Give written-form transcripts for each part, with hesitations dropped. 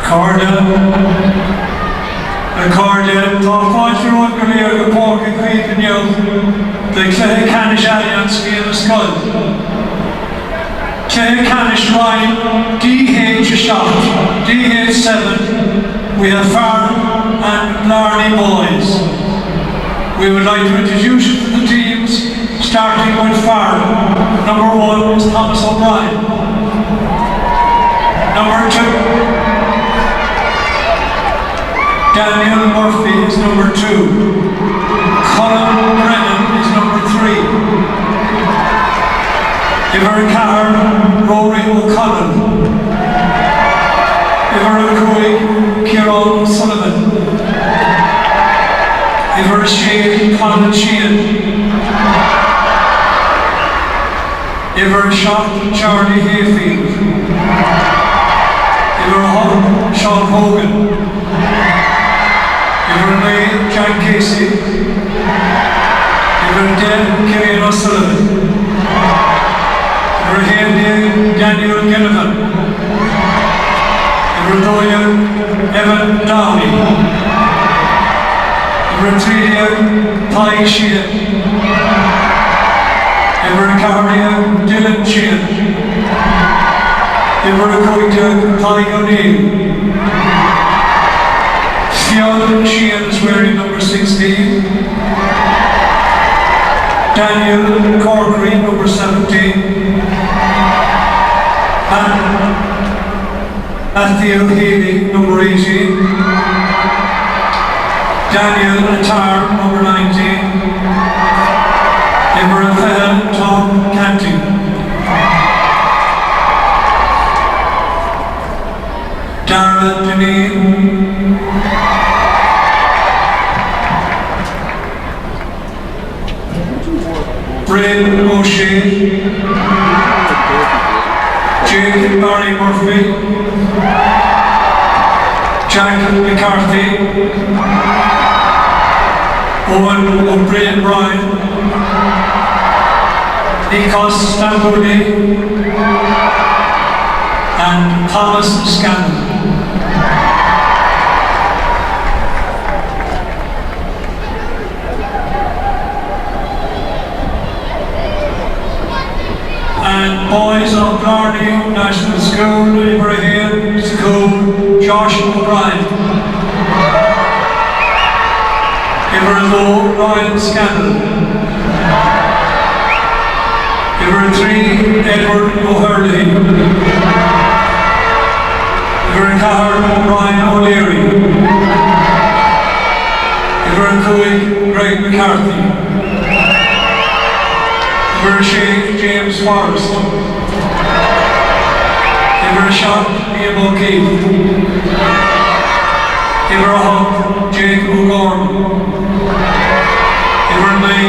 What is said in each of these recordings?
Accordion, tá fáilte rud go léir go póca chuig inniu de cluthe canis alliance bhí an scoil. Cluthe canis Ryan, DH shot, DH 7, we have Farren and Blarney boys. We would like to introduce you to the teams, starting with Farren. Number 1 is Thomas O'Brien. Number 2, Daniel Murphy is number 2. Colin Brennan is number 3. Iver Carr, Rory O'Connell. Iver Cooey, Kieran Sullivan. Iver Shane, Colin Sheehan. Iver Shot, Charlie Hayfield. Iver Hunt, Sean Hogan. Iver Jack Casey. Iver Den, Kieran O'Sullivan. Iver Haley, Daniel Gillivan. Iver Doyle, Evan Downey. Iver Tredia, Ty Sheehan. Iver Cardia, Dylan Sheehan. Iver Coita, Ty O'Neill. Fionn Sheehan is wearing number 16. Daniel Corkery, number 17. Matthew Healy, number 18. Daniel Attar, number 19. Imran Fahad, Tom Canty. Dara Deneen. Bryn O'Shea, Jake Barry Murphy, Jack McCarthy, Owen O'Brien Bryan, Nikos Stamboli, and Thomas Scanlon. And boys of Blarney National School, Ibrahim School, Josh O'Brien. Ibrahim Ryan Scannell. Ibrahim 3, Edward O'Hurley. Ibrahim Cahar, Ryan O'Leary. Ibrahim Cooey, Greg McCarthy. Iver Shea, James Forrest. Iver Shot, Liam O'Keefe. Iver Hunt, Jake O'Gorman. Iver May,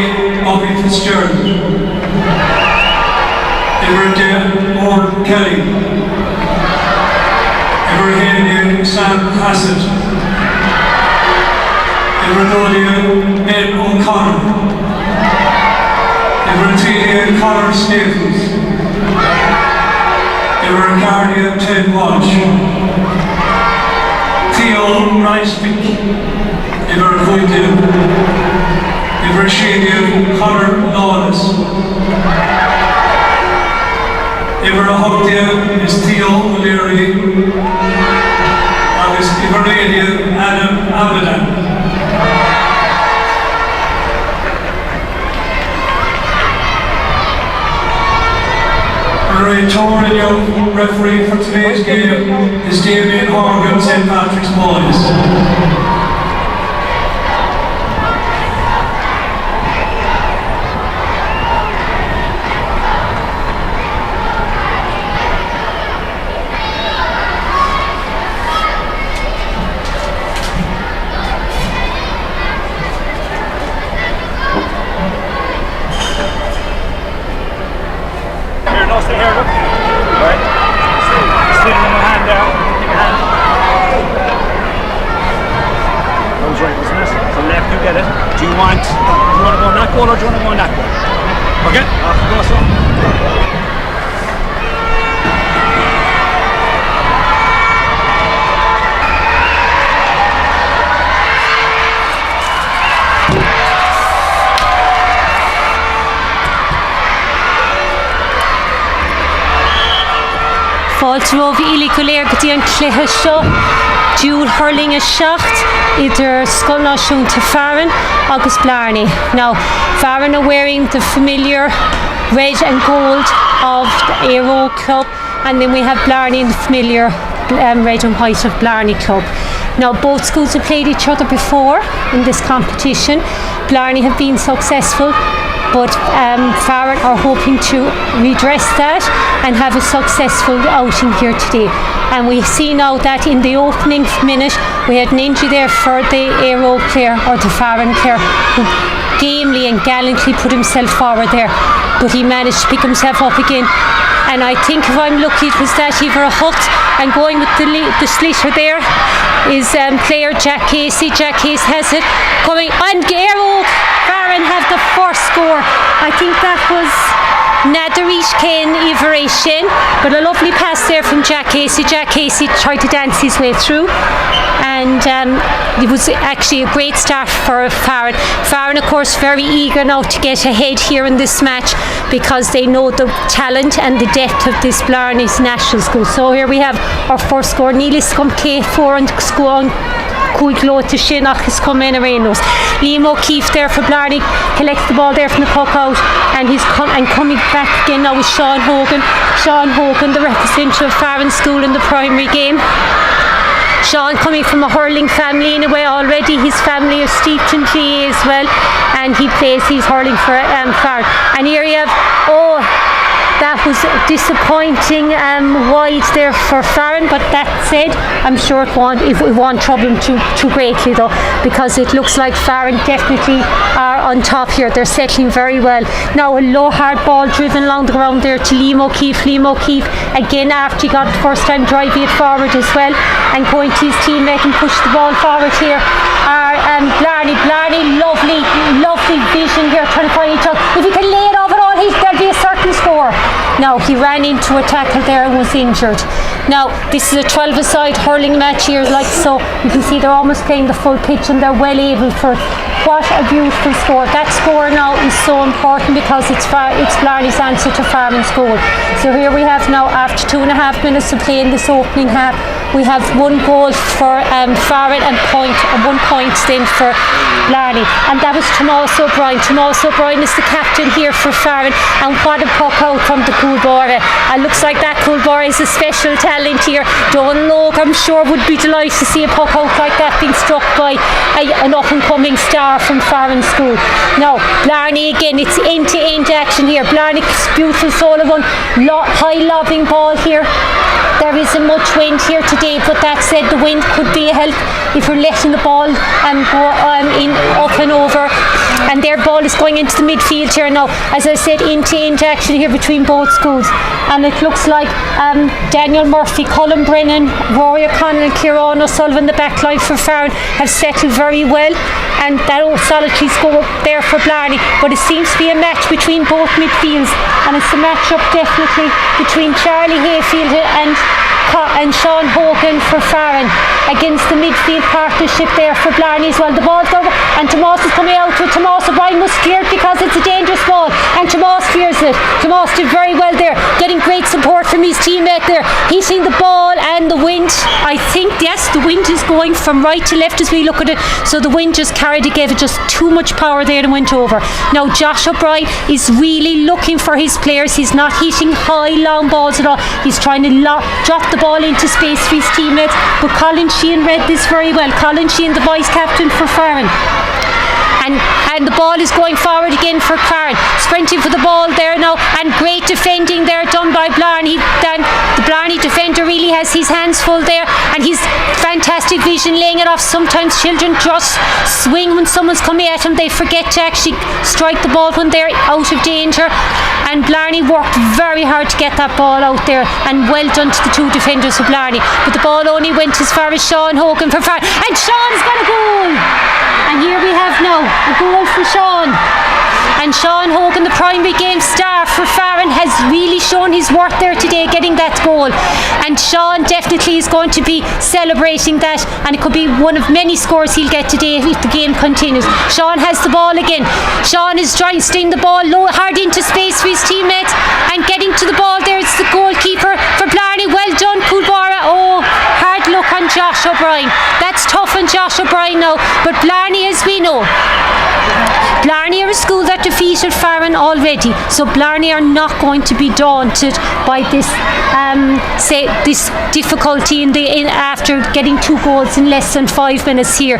Bobby Fitzgerald. Iver Dan, Gordon Kelly. Iver Haley, Sam Hassett. Iver Dodia, Ben O'Connor. Iver T.A. Connor Staples. Iver Cardia, Ted Walsh. Theo Ricepick. Iver Voidil. Iver Shania, Connor Lawless. Iver Hoptia is Theo O'Leary. August Iver Radio, Adam Abadan. Torino referee for today's game is Damien Horgan, St. Patrick's Boys. Do you want to go on that goal or do you want to go on that goal? Okay? Off you go, so. Baltrov Ilikuler Gdian Clehasho, Dual hurling a shot, either Skolnashun to Farren, August Blarney. Now, Farren are wearing the familiar red and gold of the Aero Club, and then we have Blarney in the familiar red and white of Blarney Club. Now, both schools have played each other before in this competition. Blarney have been successful, but Farren are hoping to redress that and have a successful outing here today. And we see now that in the opening minute we had an injury there for the Aero player, or the Farren player, who gamely and gallantly put himself forward there, but he managed to pick himself up again. And I think, if I'm lucky, it was that he were hooked, and going with the slitter there is player Jack Casey. Jack Casey has it coming, and Aero Farren have the first score. I think that was Nadarish Kane Iveration, but a lovely pass there from Jack Casey. Jack Casey tried to dance his way through, and it was actually a great start for Farren. Farren, of course, very eager now to get ahead here in this match, because they know the talent and the depth of this Blarney's national school. So here we have our first score. Nilis come K4 and score cool glow to Shinach is coming in Reynolds. Liam O'Keefe there for Blarney collects the ball there from the puck out, and he's coming back again now with Sean Hogan. Sean Hogan, the representative of Farren School in the primary game. Sean coming from a hurling family in a way already. His family are steeped in GAA as well, and he's hurling for Farren. And here you have, that was disappointing wide there for Farren, but that said, I'm sure it won't trouble him too greatly though, because it looks like Farren definitely are on top here. They're settling very well. Now a low hard ball driven along the ground there to Liam O'Keefe. Liam O'Keefe again, after he got the first time, driving it forward as well, and going to his teammate and push the ball forward here are Blarney. Lovely vision here, trying to find each other. If he can lay it off at all, there'll be a certain score. No, he ran into a tackle there and was injured. Now, this is a 12-a-side hurling match here, so you can see they're almost playing the full pitch, and they're well able for it. What a beautiful score. That score now is so important, because it's Blarney's answer to Farren's goal. So here we have now, after 2.5 minutes of play in this opening half, we have 1 goal for Farren and 1 point then for Blarney. And that was Tomas O'Brien. Tomas O'Brien is the captain here for Farren, and what a puck out from the Coolbora. It looks like that Coolbora is a special talent here. Don Logue, I'm sure, would be delighted to see a puck out like that being struck by an up-and-coming star from Farren School. Now, Blarney again, it's end-to-end action here. Blarney, beautiful solo one, high lobbing ball here. There isn't much wind here today, but that said, the wind could be a help if you're letting the ball go in up and over. And their ball is going into the midfield here now. As I said, end-to-end action here between both schools. And it looks like Daniel Murphy, Colin Brennan, Rory O'Connell and Kieran O'Sullivan, the back line for Farren, have settled very well. And that solitary score there for Blarney. But it seems to be a match between both midfields. And it's a match-up definitely between Charlie Hayfield and Sean Hogan for Farren against the midfield partnership there for Blarney as well. The ball's over, and Tomas is coming out with Tomas O'Brien, was cleared because it's a dangerous ball, and Tomas clears it. Tomas did very well there, getting great support from his teammate there, hitting the ball, and the wind, I think, yes, the wind is going from right to left as we look at it, so the wind just gave it just too much power there and went over. Now Josh O'Brien is really looking for his players. He's not hitting high long balls at all. He's trying to drop the ball into space for his teammates, but Colin Sheehan read this very well. Colin Sheehan, the vice captain for Farren. And the ball is going forward again for Farren, sprinting for the ball there now, and great defending there done by Blarney. The Blarney defender really has his hands full there, and he's fantastic vision laying it off. Sometimes children just swing when someone's coming at them, they forget to actually strike the ball when they're out of danger, and Blarney worked very hard to get that ball out there, and well done to the two defenders of Blarney, but the ball only went as far as Sean Hogan for Farren, and Sean's got a goal. And here we have now a goal for Sean. And Sean Hogan, the primary game star for Farren, has really shown his worth there today, getting that goal. And Sean definitely is going to be celebrating that, and it could be one of many scores he'll get today if the game continues. Sean has the ball again. Sean is trying to sting the ball low, hard into space for his teammates, and getting to the ball there. It's the goalkeeper for Blarney. Well done, Coolbora. Oh, hard luck on Josh O'Brien. That's tough on Josh O'Brien now. But Blarney, as we know, Blarney are a school that defeated Farren already, so Blarney are not going to be daunted by this this difficulty after getting 2 goals in less than 5 minutes here,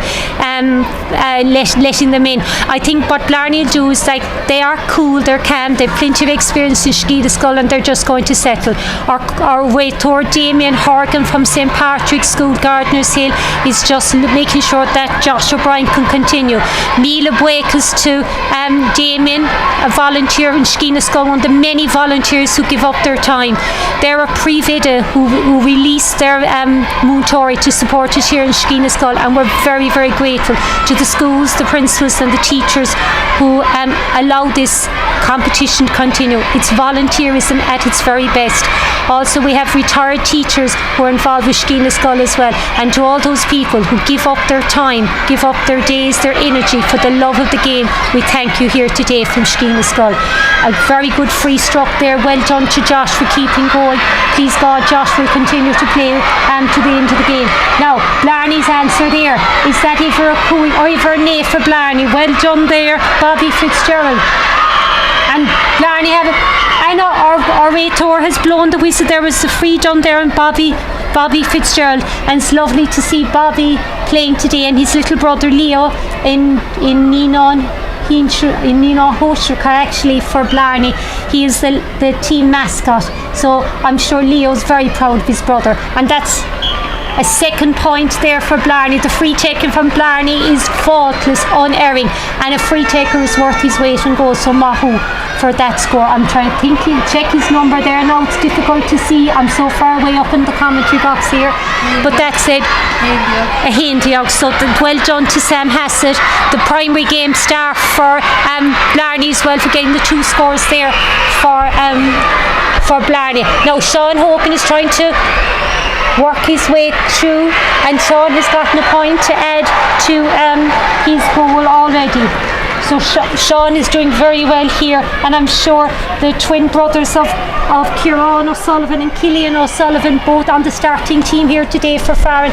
letting them in. I think what Blarney will do is, like, they are cool, they're calm, they've plenty of experience in Skeena Skull, and they're just going to settle. Our way toward Damien Horgan from St. Patrick's School, Gardner's Hill, is just making sure that Josh O'Brien can continue. Mila Buekas to Damien, a volunteer in Skeena Skull, one of the many volunteers who give up their time. They're a Previda who released their Moontory to support us here in Skeena Skull, and we're very, very grateful to the schools, the principals and the teachers who allow this competition to continue. It's volunteerism at its very best. Also, we have retired teachers who are involved with Skeena Skull as well, and to all those people who give up their time, give up their days, their energy for the love of the game, we thank you here today from Skeena Skull. A very good free stroke there, well done to Josh for keeping going. Please God, Josh will continue to play to the end of the game. Now, Blarney's answer there, is that either a cool or either a nay for Blarney? Well done there, Bobby Fitzgerald. And Blarney have it. I know our Rator has blown the whistle. There was the free done there on Bobby Fitzgerald, and it's lovely to see Bobby playing today, and his little brother Leo in Nino Hoshruka, actually, for Blarney. He is the team mascot, so I'm sure Leo's very proud of his brother, and that's a second point there for Blarney. The free taken from Blarney is faultless, unerring, and a free taker is worth his weight in gold. So Mahu for that score. I'm trying to think, check his number there now. It's difficult to see. I'm so far away up in the commentary box here. But that said, a Hindiog. So well done to Sam Hassett, the primary game star for Blarney as well, for getting the 2 scores there for Blarney. Now Sean Hogan is trying to work his way through, and Sean has gotten a point to add to his goal already. So Sean is doing very well here, and I'm sure the twin brothers of Kieran O'Sullivan and Killian O'Sullivan, both on the starting team here today for Farren,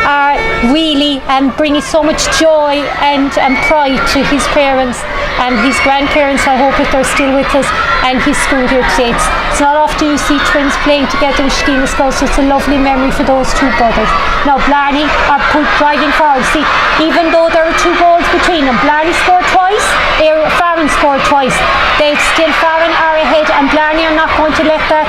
are really bringing so much joy and pride to his parents and his grandparents, I hope, if they're still with us, and his school here today. It's not often you see twins playing together with Skeena Skull, so it's a lovely memory for those 2 brothers. Now Blarney are driving forward. See, even though there are 2 goals between them, Blarney scored twice, Farren scored twice. Farren are ahead, and Blarney are not going to let that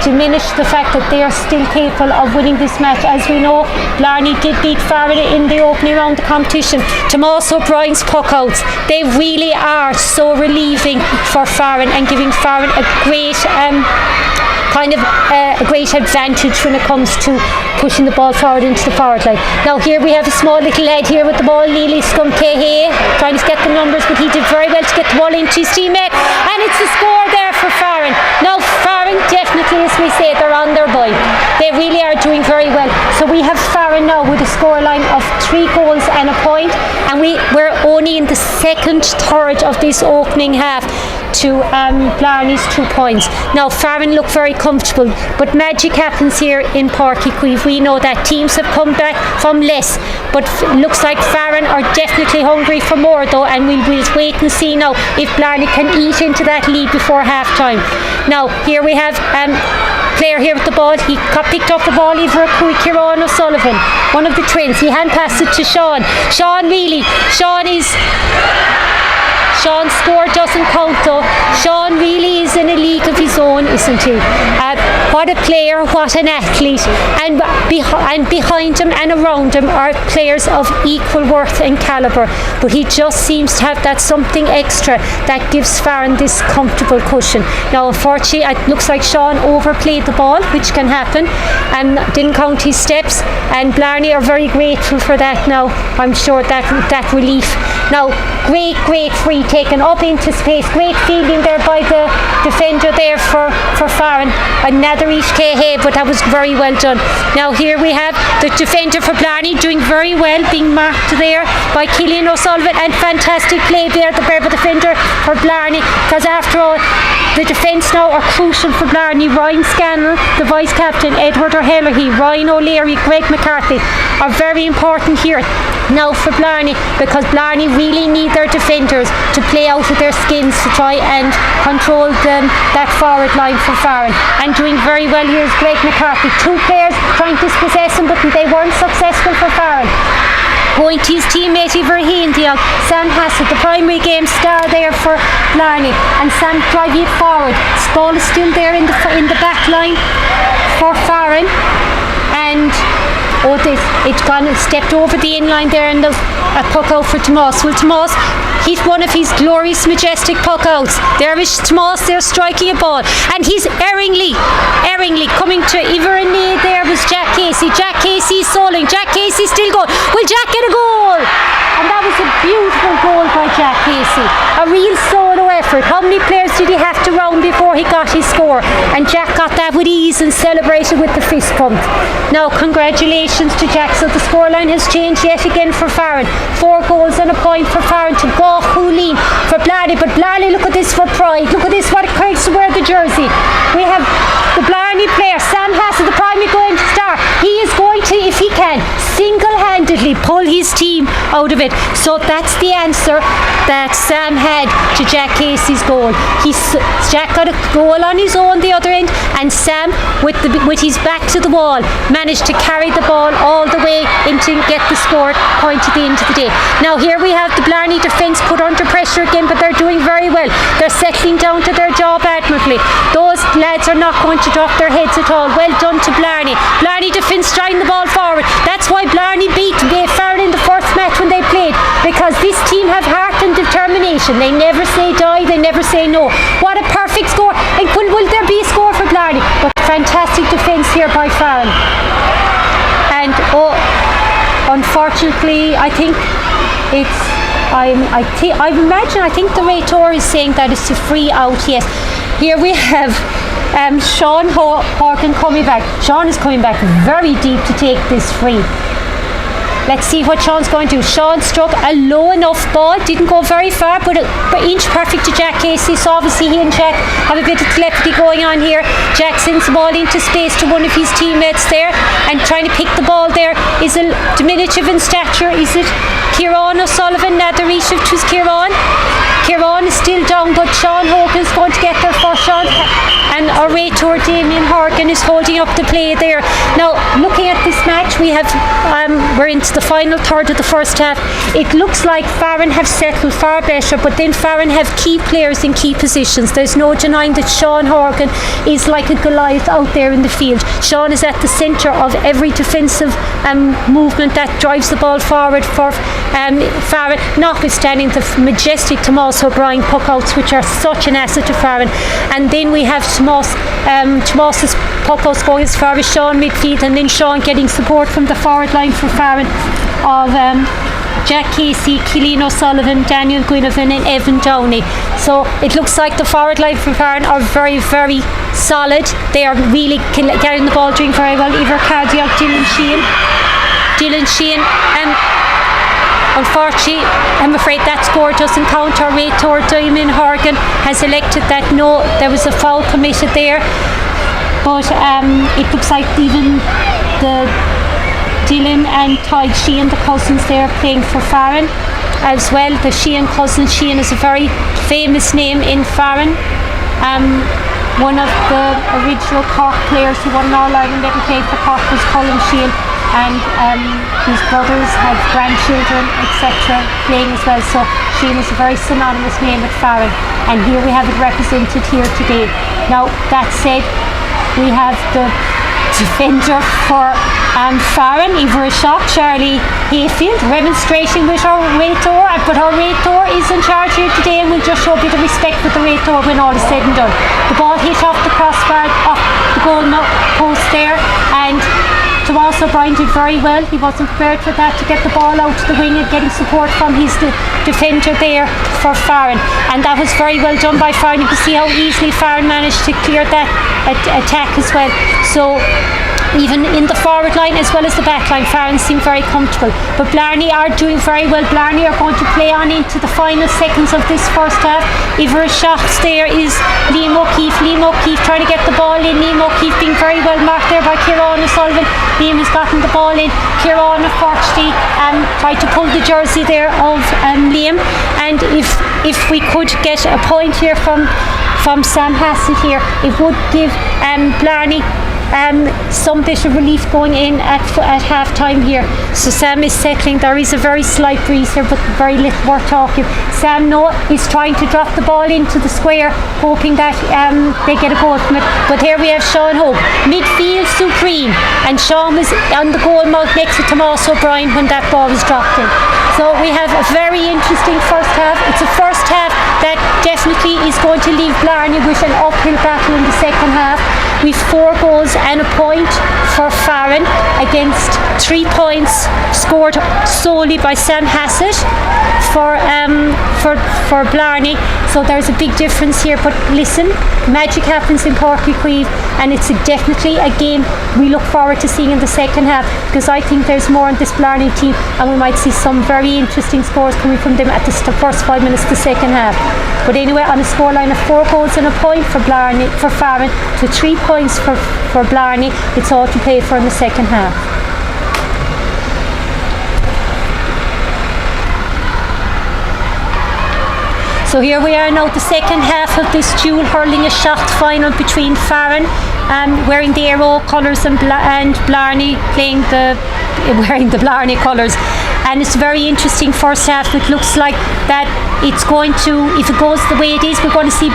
diminish the fact that they are still capable of winning this match. As we know, Blarney did beat Farren in the opening round of the competition. Tomas O'Brien's puckouts, they really are so relieving for Farren, and giving Farren a great a great advantage when it comes to pushing the ball forward into the forward line. Now here we have a small little lad here with the ball, Neely Scumkehe, trying to get the numbers, but he did very well to get the ball into his teammate, and it's a score there for Farren. Now Farren definitely, as we say, they're on their bike. They really are doing very well. So we have Farren now with a scoreline of 3 goals and a point, and we're only in the second third of this opening half to Blarney's 2 points. Now Farren look very comfortable, but magic happens here in Páirc Uí Chaoimh. We know that teams have come back from less, but looks like Farren are definitely hungry for more though, and we'll wait and see now if Blarney can eat into that lead before half time. Now here we have player here with the ball. He picked up the ball over Kieran O'Sullivan, one of the twins. He hand passed it to Sean. Sean's score doesn't count though. Sean really is in a league of his own, isn't he? What a player, what an athlete. And behind him and around him are players of equal worth and calibre. But he just seems to have that something extra that gives Farren this comfortable cushion. Now unfortunately it looks like Sean overplayed the ball, which can happen, and didn't count his steps, and Blarney are very grateful for that now. I'm sure that relief. Now great free taken up into space, great fielding there by the defender there for Farren, another Kehe, but that was very well done. Now here we have the defender for Blarney doing very well, being marked there by Killian O'Sullivan, and fantastic play there, the Berber defender for Blarney, because after all The defence now are crucial for Blarney. Ryan Scannell, the vice captain, Edward O'Herlihy, Ryan O'Leary, Greg McCarthy are very important here now for Blarney, because Blarney really need their defenders to play out of their skins to try and control that forward line for Farren. And doing very well here is Greg McCarthy. 2 players trying to dispossess him, but they weren't successful for Farren. Going to his teammate Ibrahim Diog. Sam Hassett, the primary game star there for Blarney, and Sam driving it forward. Ball is still there in the back line for Farren, and it's gone and stepped over the in-line there, and a puck out for Tomas. Well, Tomas hit one of his glorious, majestic puck outs. There is Tomas there striking a ball, and he's erringly coming to Iverine. There was Jack Casey. Jack Casey soloing. Jack Casey still going. Will Jack get a goal? And that was a beautiful goal by Jack Casey. A real solo effort. How many players did he have to round before he got his score? And Jack got that with ease and celebrated with the fist pump. Now, congratulations to Jack. So the scoreline has changed yet again for Farren. 4 goals and a point for Farren to go Hulleen for Blarney. But Blarney, look at this for pride. Look at this, what it creates to wear the jersey. We have the Blarney player, Sam Hassett, the primary going to star. He is going to, if he can, single-handedly pull his team out of it. So that's the answer that Sam had to Jack Casey's goal. Jack got a goal on his own the other end, and Sam, with his back to the wall, managed to carry the ball all the way in to get the score point at the end of the day. Now here we have the Blarney defence put under pressure again, but they're doing very well. They're settling down to their job admirably. Those lads are not going to drop their heads at all. Well done to Blarney. Blarney defence driving the ball forward. That's why Blarney beat Farren in the first match when they played, because this team have heart and determination. They never say die, they never say no. What a perfect score. And will there be a score for Blarney? But fantastic defence here by Farren. And unfortunately, I think it's I think the Rator is saying that it's a free out. Yes. Here we have Sean Horgan coming back. Sean is coming back very deep to take this free. Let's see what Sean's going to do. Sean struck a low enough ball, didn't go very far, but inch perfect to Jack Casey. So obviously he and Jack have a bit of telepathy going on here. Jack sends the ball into space to one of his teammates there, and trying to pick the ball there is a diminutive in stature. Is it Kieran O'Sullivan? Nadarishov was Kieran. Kieran is still down, but Sean Hogan's going to get there for Sean, and our Rator Damien Horgan is holding up the play there. Now, looking at this match, we're into the final third of the first half. It looks like Farren have settled far better, but then Farren have key players in key positions. There's no denying that Sean Horgan is like a Goliath out there in the field. Sean is at the centre of every defensive movement that drives the ball forward for Farren, notwithstanding the majestic Tomas O'Brien puckouts, which are such an asset to Farren. And then we have Tomas's puckouts going as far as Sean midfield, and then Sean getting support from the forward line for Farren of Jack Casey, Killeen O'Sullivan, Daniel Guinevere and Evan Downey. So it looks like the forward line for Farren are very, very solid. They are really getting the ball, doing very well. Iver Cardiac, Dylan Sheehan. Unfortunately, I'm afraid that score doesn't count. Our Rator Damien Horgan has elected that no, there was a foul committed there. But it looks like even the Dylan and Todd Sheehan, the cousins there, playing for Farren as well. The Sheehan cousins. Sheehan is a very famous name in Farren. One of the original Cork players who won an All-Ireland medal played for Cork was Colin Sheehan, and his brothers had grandchildren, etc., playing as well. So Sheehan is a very synonymous name with Farren, and here we have it represented here today. Now, that said, we have the defender for Farren, Ivor Shock, Charlie Hayfield, remonstrating with our Rator, but our Rator is in charge here today, and we'll just show a bit of respect with the Rator when all is said and done. The ball hit off the crossbar, off the goal post there, and Tomas O'Brien did very well. He wasn't prepared for that, to get the ball out to the wing and getting support from his defender there for Farren, and that was very well done by Farren. You can see how easily Farren managed to clear that attack as well. So even in the forward line as well as the back line. Farren seem very comfortable, but Blarney are doing very well. Blarney are going to play on into the final seconds of this first half. Iver shots there is Liam O'Keefe. Liam O'Keefe trying to get the ball in. Liam O'Keefe being very well marked there by Kieran O'Sullivan. Liam has gotten the ball in. Kieran unfortunately tried to pull the jersey there of Liam, and if we could get a point here from Sam Hassett here, it would give Blarney some bit of relief going in at half time here. So Sam is settling. There is a very slight breeze here, but very little worth talking. Sam is trying to drop the ball into the square, hoping that they get a goal from it. But here we have Sean Hope, midfield supreme, and Sean was on the goal mouth next to Tomás O'Brien when that ball was dropped in. So we have a very interesting first half. It's a first half that definitely is going to leave Blarney with an uphill battle in the second half. We've 4 goals and a point for Farren against 3 points scored solely by Sam Hassett for Blarney. So there's a big difference here. But listen, magic happens in Páirc Uí Chaoimh, and it's definitely a game we look forward to seeing in the second half, because I think there's more on this Blarney team, and we might see some very interesting scores coming from them at the first 5 minutes of the second half. But anyway, on a scoreline of 4 goals and a point for Farren to 3 points for Blarney, it's all to play for in the second half. So here we are now, the second half of this dual hurling a shot final between Farren wearing the Aero colours and Blarney wearing the Blarney colours. And it's a very interesting first half. It looks like that it's going to, if it goes the way it is, we're going to see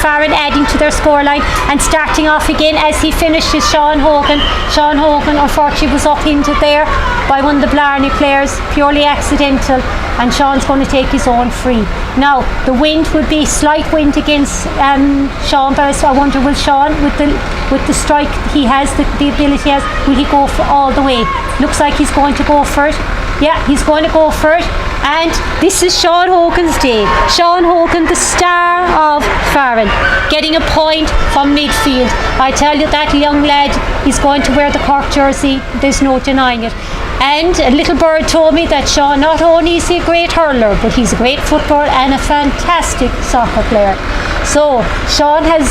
Farren adding to their scoreline and starting off again as he finishes Sean Hogan. Sean Hogan unfortunately was upended there by one of the Blarney players, purely accidental, and Sean's going to take his own free. Now the wind would be slight wind against Sean, but I wonder will Sean, with the strike he has, the ability he has, will he go for all the way? Looks like he's going to go for it. Yeah, he's going to go for it. And this is Sean Hogan's day. Sean Hogan, the star of Farren, getting a point from midfield. I tell you, that young lad is going to wear the Cork jersey. There's no denying it. And a little bird told me that Sean, not only is he a great hurler, but he's a great footballer and a fantastic soccer player. So Sean has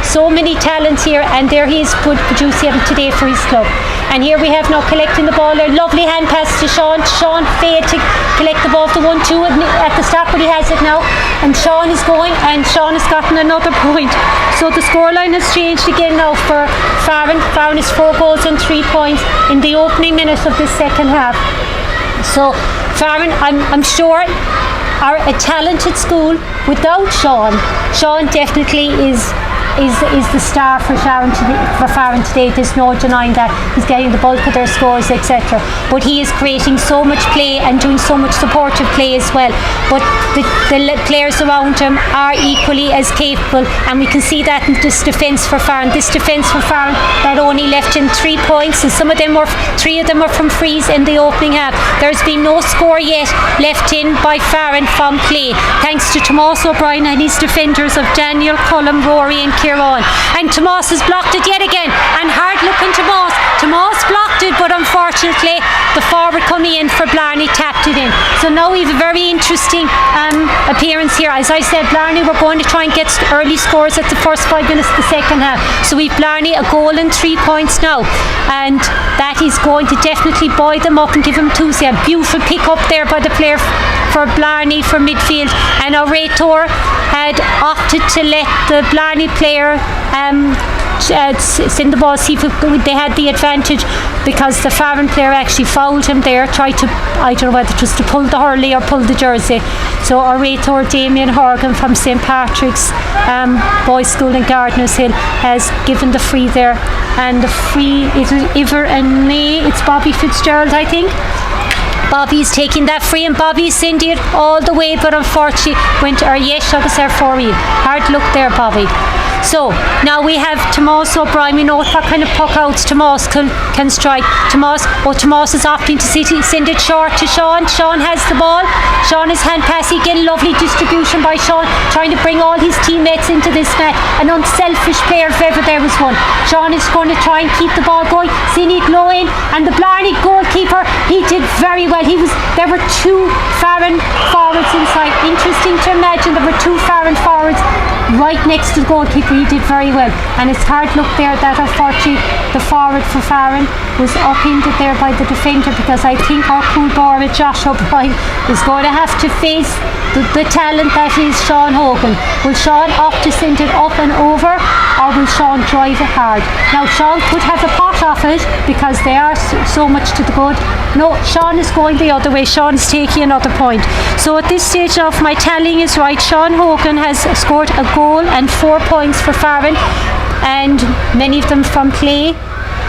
so many talents here, and there he is producing today for his club. And here we have now collecting the ball. A lovely hand pass to Sean. Sean failed to collect the ball to 1-2 at the start, but he has it now. And Sean is going, and Sean has gotten another point. So the scoreline has changed again now for Farren. Farren is 4 goals and 3 points in the opening minute of this second half. So Farren, I'm sure, are a talented school without Sean. Sean definitely is the star for Farren today. There's no denying that. He's getting the bulk of their scores, etc. But he is creating so much play and doing so much supportive play as well. But the players around him are equally as capable, and we can see that in this defence for Farren. This defence for Farren that only left in 3 points, and 3 of them were from frees in the opening half. There's been no score yet left in by Farren from play, thanks to Tomás O'Brien and his defenders of Daniel, Cullum, Rory and Kieran. And Tomás has blocked it yet again, and hard looking Tomás blocked it, but unfortunately the forward coming in for Blarney tapped it in. So now we have a very interesting appearance here. As I said, Blarney were going to try and get early scores at the first 5 minutes of the second half. So we've Blarney a goal and 3 points now, and that is going to definitely buoy them up and give them enthusiasm. Beautiful pick up there by the player for Blarney for midfield, and our Rator had opted to let the Blarney player send the ball, see if they had the advantage, because the Farren player actually fouled him there, tried to, I don't know whether it was to pull the hurley or pull the jersey. So our Rator Damien Horgan from St. Patrick's Boys School in Gardeners Hill has given the free there, and the free is Iver and May. It's Bobby Fitzgerald, I think. Bobby's taking that free, and Bobby's sending it all the way, but unfortunately went Yesh Agus for you. Hard luck there, Bobby. So now we have Tomas O'Brien. We know what kind of puck outs Tomas can strike. Tomas is opting to send it short to Sean. Sean has the ball. Sean is hand passing. Again, lovely distribution by Sean, trying to bring all his teammates into this match. An unselfish player if ever there was one. Sean is going to try and keep the ball going. Seeing it low in, and the Blarney goalkeeper, he did very well. There were two Farren forwards inside. Interesting to imagine there were two Farren forwards right next to the goalkeeper. He did very well, and it's hard look there that unfortunately the forward for Farren was upended there by the defender, because I think our cool bar with Josh O'Brien is going to have to face the talent that is Sean Hogan. Will Sean opt to send it up and over, or will Sean drive it hard? Now Sean could have a pot off it because they are so much to the good. No, Sean is going the other way. Sean is taking another point. So at this stage now, if my tallying is right, Sean Hogan has scored a goal and 4 points for Farren, and many of them from play,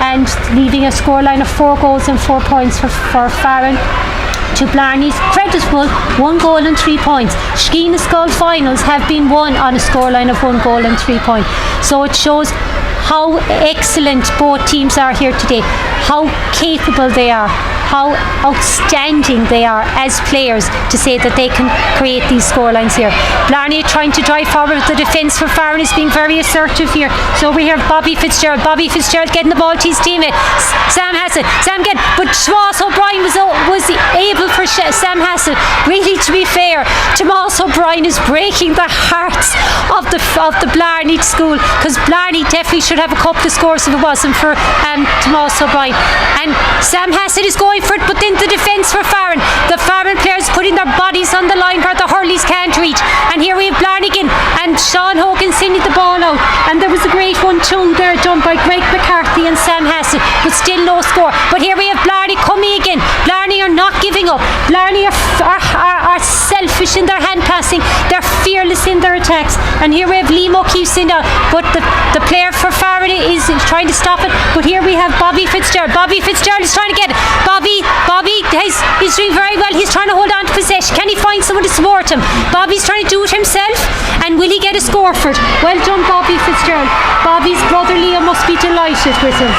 and leaving a scoreline of 4 goals and 4 points for Farren. To Blarney's creditable 1 goal and 3 points. Skeena Skull finals have been won on a scoreline of 1 goal and 3 points. So it shows how excellent both teams are here today, how capable they are, how outstanding they are as players to say that they can create these scorelines here. Blarney trying to drive forward. The defence for Farren is being very assertive here. So we have Bobby Fitzgerald getting the ball to his teammate. Sam Hassel. But Tomas O'Brien was able for Sam Hassel. Really, to be fair, Tomas O'Brien is breaking the hearts of the Blarney school, because Blarney definitely should have a couple of scores if it wasn't for Tomas O'Brien. And Sam Hassel is going for it, but then the defence for Farren. The Farren players putting their bodies on the line where the hurleys can't reach. And here we have Blarney again, and Sean Hogan sending the ball out. And there was a great 1-2 there done by Greg McCarthy and Sam Hassel, but still no score. But here we have Blarney coming again. Blarney are not giving up. Blarney are selfish in their hand passing. They're fearless in their attacks. And here we have Liam O'Keefe sitting down, but the player for Farren is trying to stop it. But here we have Bobby Fitzgerald. Bobby Fitzgerald is trying to get it. Bobby is doing very well. He's trying to hold on to possession. Can he find someone to support him? Bobby's trying to do it himself, and will he get a score for it? Well done, Bobby Fitzgerald. Bobby's brother Liam must be delighted with him.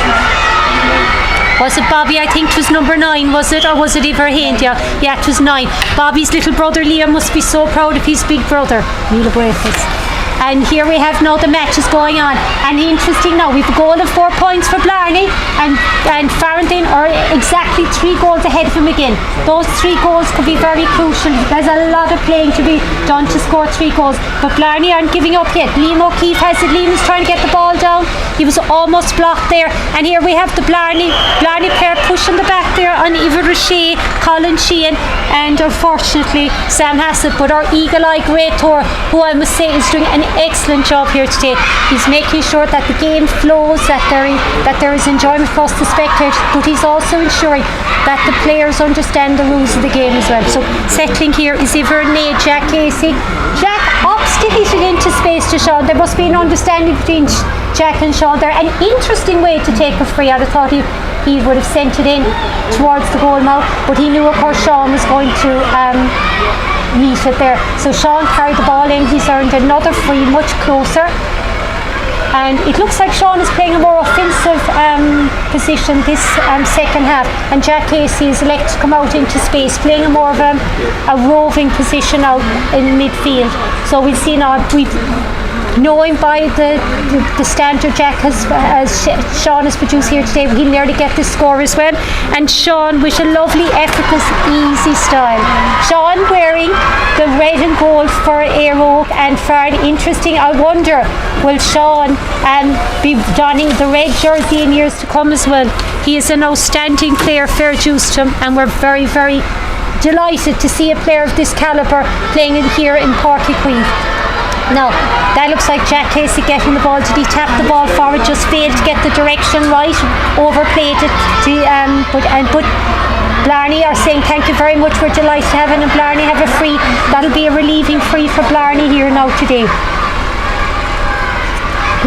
Was it Bobby? I think it was number 9, was it? Or was it Ibrahim? Yeah, it was 9. Bobby's little brother Liam must be so proud of his big brother. Neil Breakfast. And here we have now the match is going on, and interesting now we've a goal of 4 points for Blarney, and Farren are exactly 3 goals ahead of him again. Those 3 goals could be very crucial. There's a lot of playing to be done to score 3 goals, but Blarney aren't giving up yet. Liam O'Keefe has it. Liam is trying to get the ball down. He was almost blocked there, and here we have the Blarney player pushing the back there on Eva Roche, Colin Sheehan, and unfortunately Sam Hassett. But our eagle-eye great Thor, who I must say is doing an excellent job here today. He's making sure that the game flows, that there is enjoyment across the spectators, but he's also ensuring that the players understand the rules of the game as well. So settling here is Ivernay, Jack Casey. Jack ups to hit it into space to Sean. There must be an understanding between Jack and Sean there. An interesting way to take a free. I'd have thought he would have sent it in towards the goal now, but he knew of course Sean was going to meet it there. So Sean carried the ball in. He's earned another free, much closer. And it looks like Sean is playing a more offensive position this second half, and Jack Casey is elected to come out into space, playing a more of a roving position out in midfield. So we'll see now. Knowing by the standard Jack as Sean has produced here today, he'll nearly get this score as well. And Sean with a lovely, effortless, easy style. Sean wearing the red and gold for Éire Óg and Farren. Interesting. I wonder, will Sean be donning the red jersey in years to come as well? He is an outstanding player, fair dues to him, and we're very, very delighted to see a player of this calibre playing in here in Páirc Uí Chaoimh. Now, that looks like Jack Casey getting the ball. Did he tap the ball forward? Just failed to get the direction right. Overplayed it. But Blarney are saying thank you very much. We're delighted to have it, and Blarney have a free. That'll be a relieving free for Blarney here now today.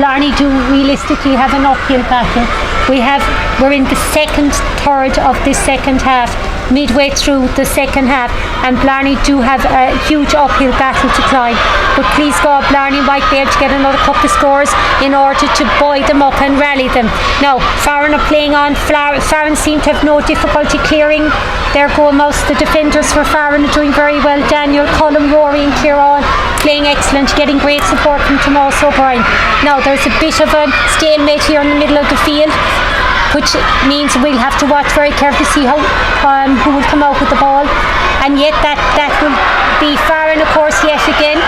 Blarney do realistically have an uphill battle. We're in the second third of this second half. midway through the second half, and Blarney do have a huge uphill battle to climb. But please God, Blarney might be able to get another couple of scores in order to buoy them up and rally them. Now, Farren are playing on. Farren seem to have no difficulty clearing their goal. Most of the defenders for Farren are doing very well. Daniel, Colin, Rory and Kieran playing excellent, getting great support from Tomás O'Brien. Now, there's a bit of a stalemate here in the middle of the field, which means we'll have to watch very carefully to see how who will come out with the ball. And yet that will be Farren, of course, yet again.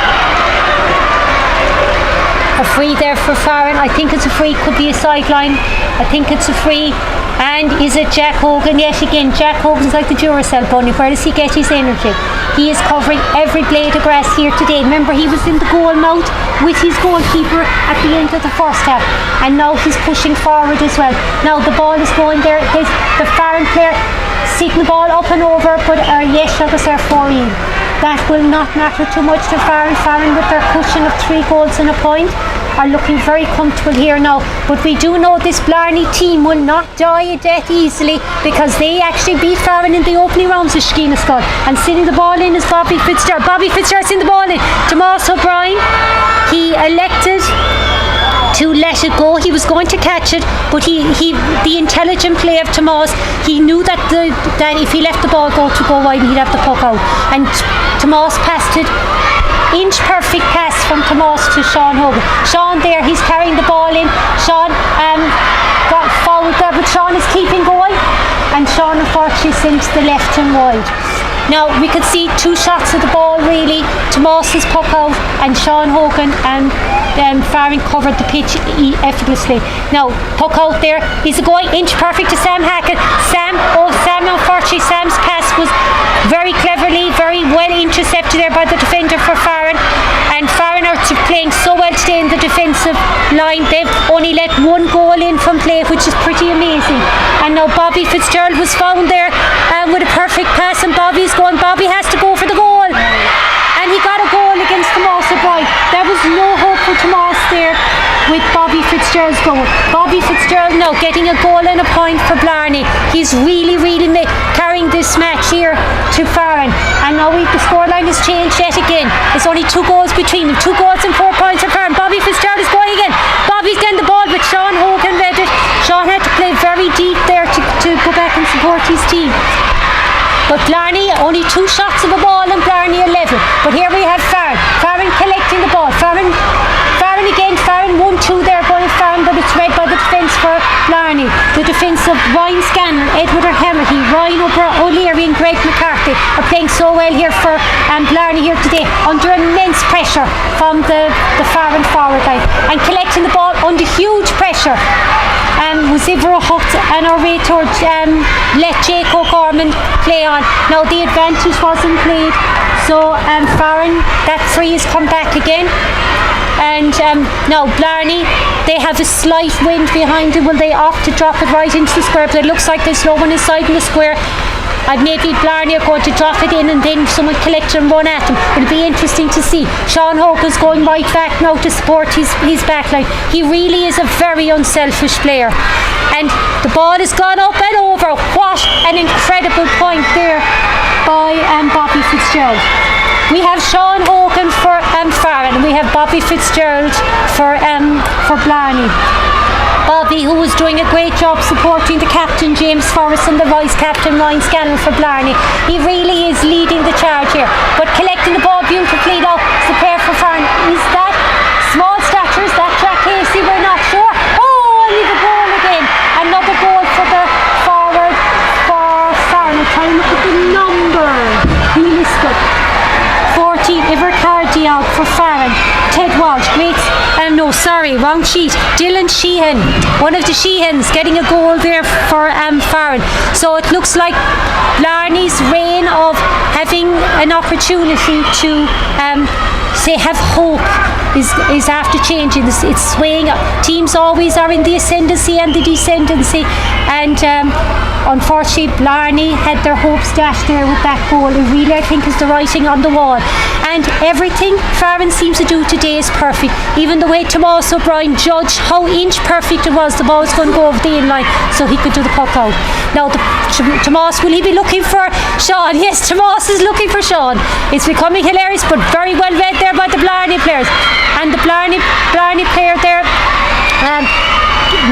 A free there for Farren. I think it's a free, could be a sideline. I think it's a free. And is it Jack Hogan? Yet again, Jack Hogan's like the Duracell bunny. Where does he get his energy? He is covering every blade of grass here today. Remember, he was in the goal mouth with his goalkeeper at the end of the first half. And now he's pushing forward as well. Now the ball is going there. The Farren player seeking the ball up and over, but yes, Agus are 4-in. That will not matter too much to Farren. Farren, with their cushion of 3 goals and a point, are looking very comfortable here now. But we do know this Blarney team will not die a death easily, because they actually beat Farren in the opening rounds of Skeena Skull. And sending the ball in is Bobby Fitzgerald. Bobby Fitzgerald's in the ball in. Tomás O'Brien, he elected to let it go. He was going to catch it, but the intelligent play of Tomás, he knew that if he left the ball go wide, he'd have the puck out. And Tomás passed it. Inch perfect pass from Tomás to Sean Hogan. Sean there, he's carrying the ball in. Sean got fouled there, but Sean is keeping going. And Sean unfortunately sends the left and wide. Now we could see 2 shots of the ball really. Tomás's puck out, and Sean Hogan and Farren covered the pitch effortlessly. Now puck out there, he's going inch perfect to Sam Hackett. Sam, unfortunately Sam's pass was very cleverly, very well intercepted there by the defender for Farren. And Farren are playing so well today in the defensive line. They've only let 1 goal in from play, which is pretty amazing. And now Bobby Fitzgerald was found there with a perfect pass, and Bobby has to go for the goal. And he got a goal against Tomás O'Brien. There was no hope for Tomás there with Bobby Fitzgerald's goal. Bobby Fitzgerald now getting a goal and a point for Blarney. He's really carrying this match here to Farren. And now the scoreline has changed yet again. There's only 2 goals between them. 2 goals and 4 points for Farren. Bobby Fitzgerald is going again. Bobby's getting the ball, but Sean Hogan read it. Sean had to play very deep there to go back and support his team. But Blarney, only 2 shots of the ball, and Blarney 11. But here we have Farren. Farren collecting the ball. Farren again. Farren 1-2 there going Farren, but it's read by the defence for Blarney. The defence of Ryan Scanlon, Edward O'Herlihy, Ryan O'Leary and Greg McCarthy are playing so well here for Blarney here today, under immense pressure from the Farren forward line, and collecting the ball under huge pressure. Was Ivor hooked and our way towards let Jake O'Gorman play on. Now the advantage wasn't played, so Farren, that free has come back again. And now Blarney, they have a slight wind behind them. Will they opt to drop it right into the square? But it looks like there's no one inside in the square. Maybe Blarney are going to drop it in, and then someone collect and run at them. It'll be interesting to see. Sean Hogan's going right back now to support his backline. He really is a very unselfish player. And the ball has gone up and over. What an incredible point there by Bobby Fitzgerald. We have Sean Hogan for Farren, and we have Bobby Fitzgerald for Blarney. Bobby, who was doing a great job supporting the captain James Forrest and the vice captain Ryan Scanlon for Blarney. He really is leading the charge here, but collecting the ball beautifully now. It's the pair for Farren. Is that small stature? Is that Jack Casey? We're not sure. Oh, and we've a goal again. Another goal for the forward for Farren. Trying to look at the number. He listed 14. Ivercardi out for Farren. Ted Walsh, great. Wrong sheet. Dylan Sheehan, one of the Sheehans, getting a goal there for Farren. So it looks like Blarney's reign of having an opportunity to have hope is after changing. It's swaying. Teams always are in the ascendancy and the descendancy, and unfortunately Blarney had their hopes dashed there with that goal. It really, I think, is the writing on the wall. And everything Farren seems to do today is perfect. Even the way Tomás O'Brien judged how inch perfect it was, the ball was going to go over the in-line so he could do the puck out. Now, Tomás, will he be looking for Sean? Yes, Tomás is looking for Sean. It's becoming hilarious, but very well read there by the Blarney players. And the Blarney player there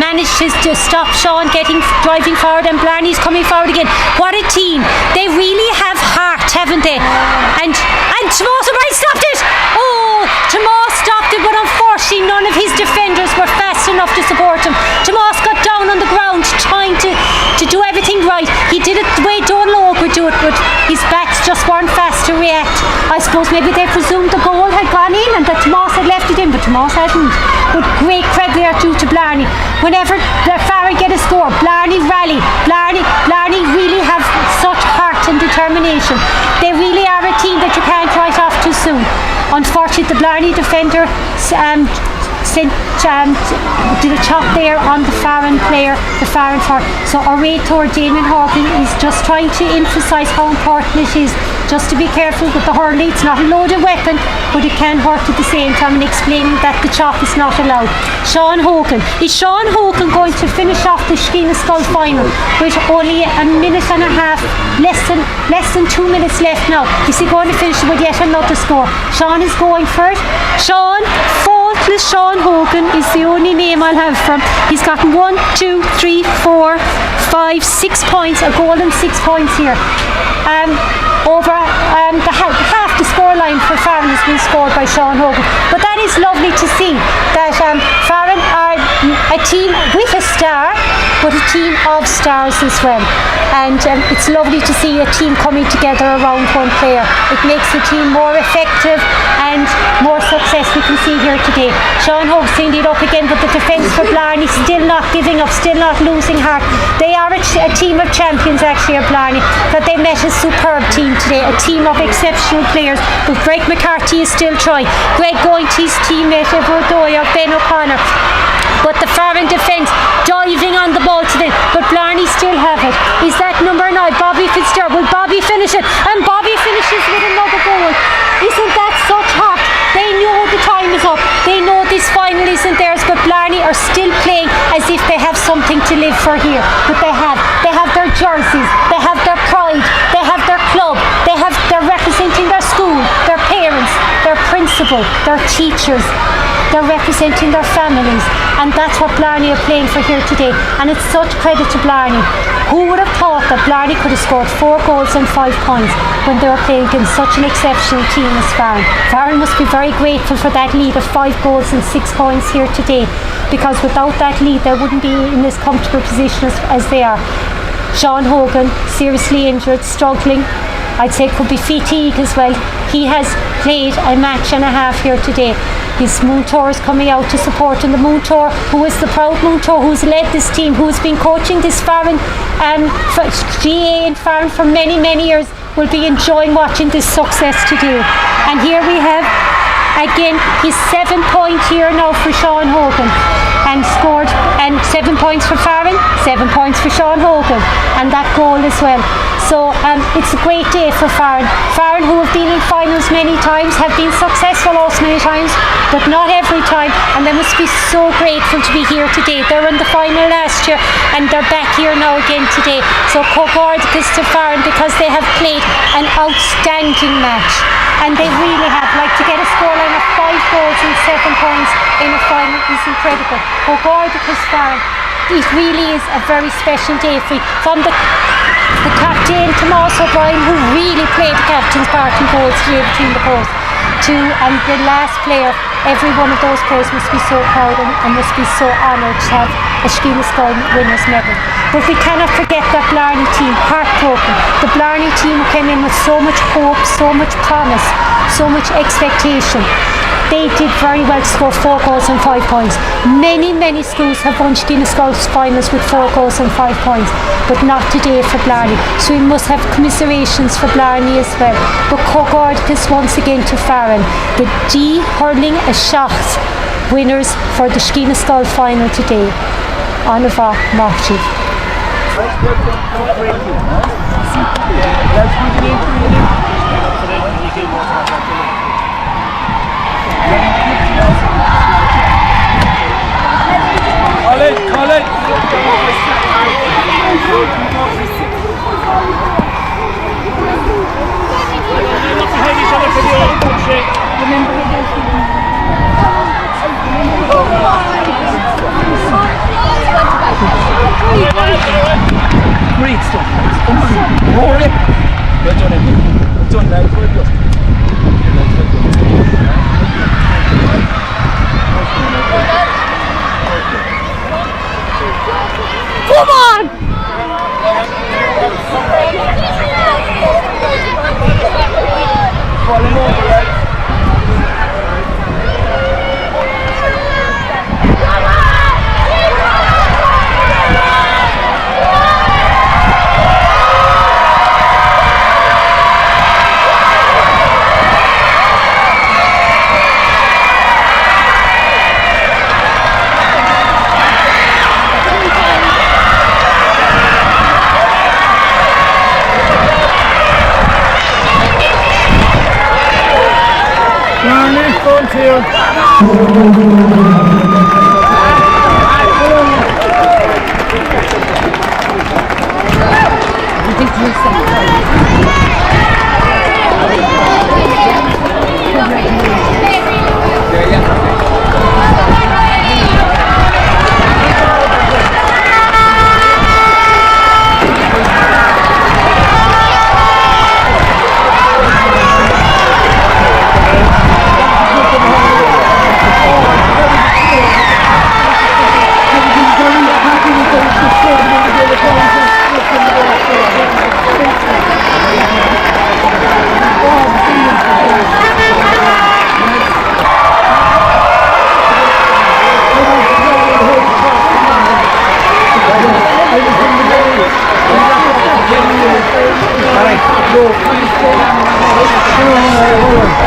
managed to stop Sean driving forward, and Blarney's coming forward again. What a team. They really have heart, haven't they? And Tomás O'Brien stopped it. Oh, Tomás stopped it, but unfortunately none of his defenders were fast enough to support him. Tomás got down on the ground trying to do everything right. He did it the way Donald would do it, but his backs just weren't fast to react. I suppose maybe they presumed the goal had gone in and that Tomás had left it in, but Tomás hadn't. But great credit there due to Blarney. Whenever Farren get a score, Blarney rally. Blarney really have such heart and determination. They really are a team that you can't write off too soon. Unfortunately, the Blarney defender did a chop there on the Farren player, the Farren forward. So our Rator, Damien Horgan, is just trying to emphasise how important it is just to be careful with the hurley. It's not a loaded weapon, but it can hurt at the same time, and explaining that the chop is not allowed. Sean Hogan. Is Sean Hogan going to finish off the Skeena Skull final with only a minute and a half, less than 2 minutes left now? Is he going to finish with yet another score? Sean is going for it. Faultless Sean Hogan is the only name I'll have from. He's gotten 1, 2, 3, 4, 5, 6 points, a goal and 6 points here. Over half the scoreline for Farren has been scored by Sean Hogan. But that is lovely to see that Farren are a team with a star, but a team of stars as well. And it's lovely to see a team coming together around one player. It makes the team more effective and more success. We can see here today. Sean Hogan seeing it up again, but the defence for Blarney still not giving up, still not losing heart. They are a team of champions actually at Blarney, but they met a superb team today, a team of exceptional players. But Greg McCarthy is still trying. Greg going to his teammate O'Doyle, Ben O'Connor. But the Farren defence diving on the ball today, but Blarney still have it. Is that number 9, Bobby Fitzgerald? Will Bobby finish it? And Bobby finishes with another goal. Isn't that such heart? They know the time is up. They know this final isn't theirs, but Blarney are still playing as if they have something to live for here. But they have their jerseys, they have their pride, they have their club, they're representing their school, their parents, their principal, their teachers. They're representing their families, and that's what Blarney are playing for here today. And it's such credit to Blarney. Who would have thought that Blarney could have scored 4 goals and 5 points when they were playing against such an exceptional team as Farren? Farren must be very grateful for that lead of 5 goals and 6 points here today, because without that lead they wouldn't be in this comfortable position as they are. Sean Hogan, seriously injured, struggling. I'd say could be fatigue as well. He has played a match and a half here today. His Moon Tour is coming out to support him. The Moon Tour, who is the proud Moon Tour, who's led this team, who's been coaching this Farren GA in Farren for many, many years, will be enjoying watching this success today. And here we have again his 7-point year now for Sean Hogan, and scored, and 7 points for Farren, 7 points for Sean Hogan, and that goal as well. So it's a great day for Farren. Farren, who have been in finals many times, have been successful also many times, but not every time, and they must be so grateful to be here today. They were in the final last year and they're back here now again today. So congratulations to Farren, because they have played an outstanding match, and they really have. Like, to get a scoreline of 5 goals and 7 points in a final is incredible. Congratulations Farren. It really is a very special day from the captain Tomás O'Brien, who really played the captain's part in goals today between the posts, to the last player. Every one of those players must be so proud and must be so honoured to have a Skeena Skull winners medal. But we cannot forget that Blarney team, heartbroken. The Blarney team came in with so much hope, so much promise, so much expectation. They did very well to score 4 goals and 5 points. Many, many schools have won Skeena Skull's finals with 4 goals and 5 points, but not today for Blarney. So we must have commiserations for Blarney as well. But congratulations once again to Farren, the D hurling a shot winners for the Skeena Skull final today. Anava Marchi. Call it. Great stuff. Rory. Well done, Eddie. Well done, lad. Well done. Come on! Falling over, lads. Blarney, front here.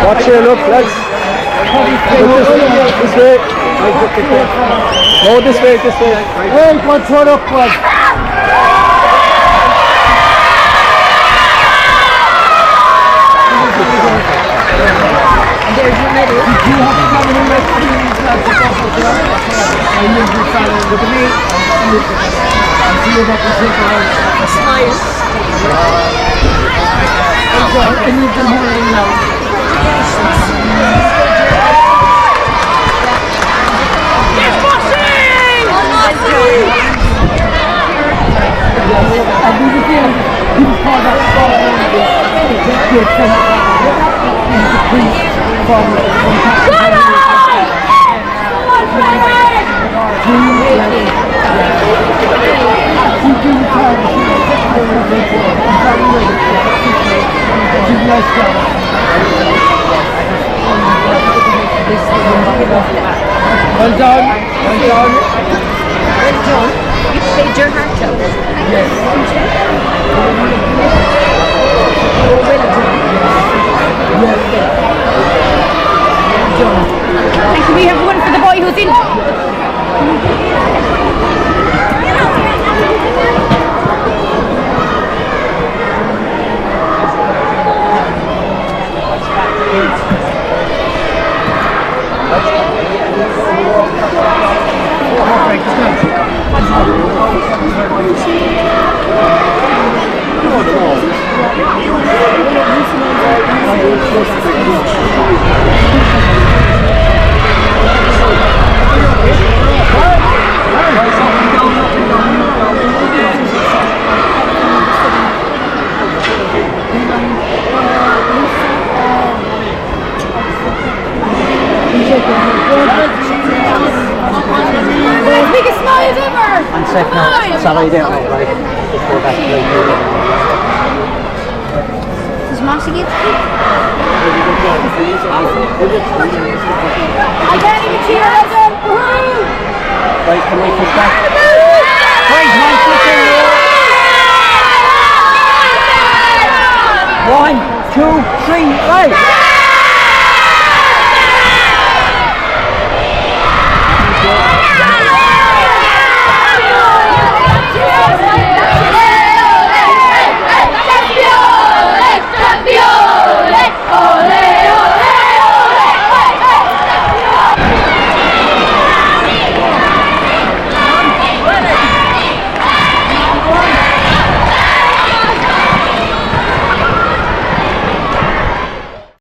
Watch here, look, lads. Look this way. No, this way, this way. Hey, one turn up, one. There's your medal. Did you have to come in like 3 minutes lads? I live with Farren. Look at me. I'm see about the shake around. Smile. I need them here now. Well done. Well done. Well done. You played your heart out. Yes. Well done. And can we have one for the boy who's in? Biggest smiles ever! One sec now. Sorry there, right. Just go back to the Does Mossy get the kick? I can't even cheer as him! Woohoo! Right, can we push back? Right, man, push in there. 1, 2, 3, right!